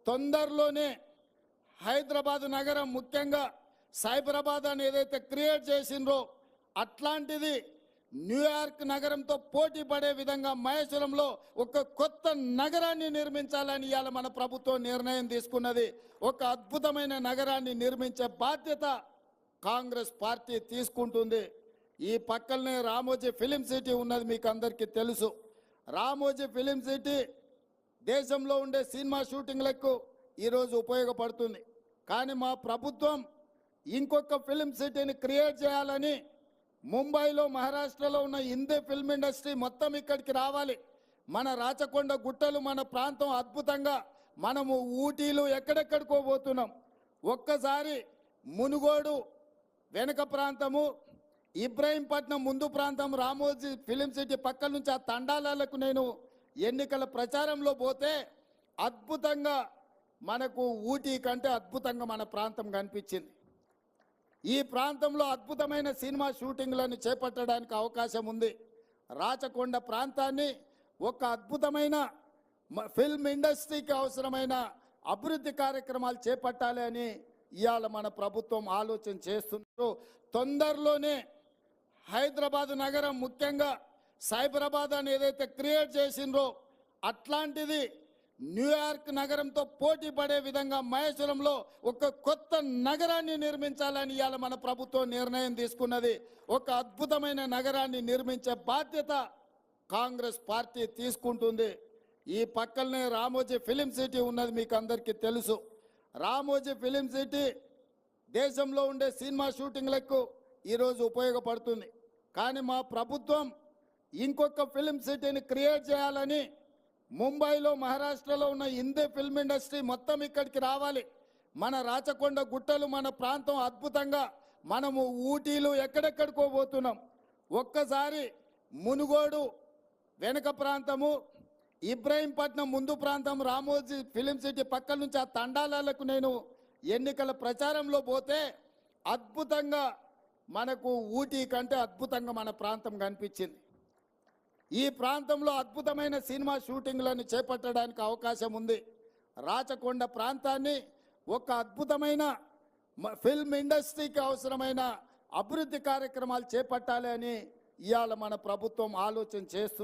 తొందరలోనే హైదరాబాద్ నగరం ముఖ్యంగా సైబరాబాద్ అని ఏదైతే క్రియేట్ చేసిండ్రో అట్లాంటిది న్యూయార్క్ నగరంతో పోటీ పడే విధంగా మహేశ్వరంలో ఒక కొత్త నగరాన్ని నిర్మించాలని ఇవాళ మన ప్రభుత్వం నిర్ణయం తీసుకున్నది. ఒక అద్భుతమైన నగరాన్ని నిర్మించే బాధ్యత కాంగ్రెస్ పార్టీ తీసుకుంటుంది. ఈ పక్కనే రామోజీ ఫిలిం సిటీ ఉన్నది, మీకు అందరికీ తెలుసు. రామోజీ ఫిలిం సిటీ దేశంలో ఉండే సినిమా షూటింగ్లకు ఈరోజు ఉపయోగపడుతుంది. కానీ మా ప్రభుత్వం ఇంకొక ఫిలిం సిటీని క్రియేట్ చేయాలని ముంబైలో మహారాష్ట్రలో ఉన్న హిందీ ఫిల్మ్ ఇండస్ట్రీ మొత్తం ఇక్కడికి రావాలి. మన రాచకొండ గుట్టలు మన ప్రాంతం అద్భుతంగా, మనము ఊటీలు ఎక్కడెక్కడికో పోతున్నాం. ఒక్కసారి మునుగోడు వెనుక ప్రాంతము, ఇబ్రహీంపట్నం ముందు ప్రాంతం, రామోజీ ఫిలిం సిటీ పక్కల నుంచి ఆ తండాలకు నేను ఎన్నికల ప్రచారంలో పోతే అద్భుతంగా మనకు ఊటీ కంటే అద్భుతంగా మన ప్రాంతం కనిపించింది. ఈ ప్రాంతంలో అద్భుతమైన సినిమా షూటింగ్లను చేపట్టడానికి అవకాశం ఉంది. రాచకొండ ప్రాంతాన్ని ఒక అద్భుతమైన ఫిల్మ్ ఇండస్ట్రీకి అవసరమైన అభివృద్ధి కార్యక్రమాలు చేపట్టాలి అని ఇవాళ మన ప్రభుత్వం ఆలోచన చేస్తున్నారు. తొందరలోనే హైదరాబాద్ నగరం ముఖ్యంగా సైబరాబాద్ అని ఏదైతే క్రియేట్ చేసిండ్రో అట్లాంటిది న్యూయార్క్ నగరంతో పోటీ పడే విధంగా మహేశ్వరంలో ఒక కొత్త నగరాన్ని నిర్మించాలని ఇవాళ మన ప్రభుత్వం నిర్ణయం తీసుకున్నది. ఒక అద్భుతమైన నగరాన్ని నిర్మించే బాధ్యత కాంగ్రెస్ పార్టీ తీసుకుంటుంది. ఈ పక్కనే రామోజీ ఫిలిం సిటీ ఉన్నది, మీకు అందరికీ తెలుసు. రామోజీ ఫిలిం సిటీ దేశంలో ఉండే సినిమా షూటింగ్లకు ఈరోజు ఉపయోగపడుతుంది. కానీ మా ప్రభుత్వం ఇంకొక ఫిలిం సిటీని క్రియేట్ చేయాలని ముంబైలో మహారాష్ట్రలో ఉన్న హిందీ ఫిల్మ్ ఇండస్ట్రీ మొత్తం ఇక్కడికి రావాలి. మన రాచకొండ గుట్టలు మన ప్రాంతం అద్భుతంగా, మనము ఊటీలు ఎక్కడెక్కడికో పోతున్నాం. ఒక్కసారి మునుగోడు వెనుక ప్రాంతము, ఇబ్రహీంపట్నం ముందు ప్రాంతం, రామోజీ ఫిలిం సిటీ పక్కల నుంచి ఆ తండాలకు నేను ఎన్నికల ప్రచారంలో పోతే అద్భుతంగా మనకు ఊటీ కంటే అద్భుతంగా మన ప్రాంతం కనిపించింది. ఈ ప్రాంతంలో అద్భుతమైన సినిమా షూటింగ్లను చేపట్టడానికి అవకాశం ఉంది. రాచకొండ ప్రాంతాన్ని ఒక అద్భుతమైన ఫిల్మ్ ఇండస్ట్రీకి అవసరమైన అభివృద్ధి కార్యక్రమాలు చేపట్టాలి అని ఇవాళ మన ప్రభుత్వం ఆలోచన చేస్తుంది.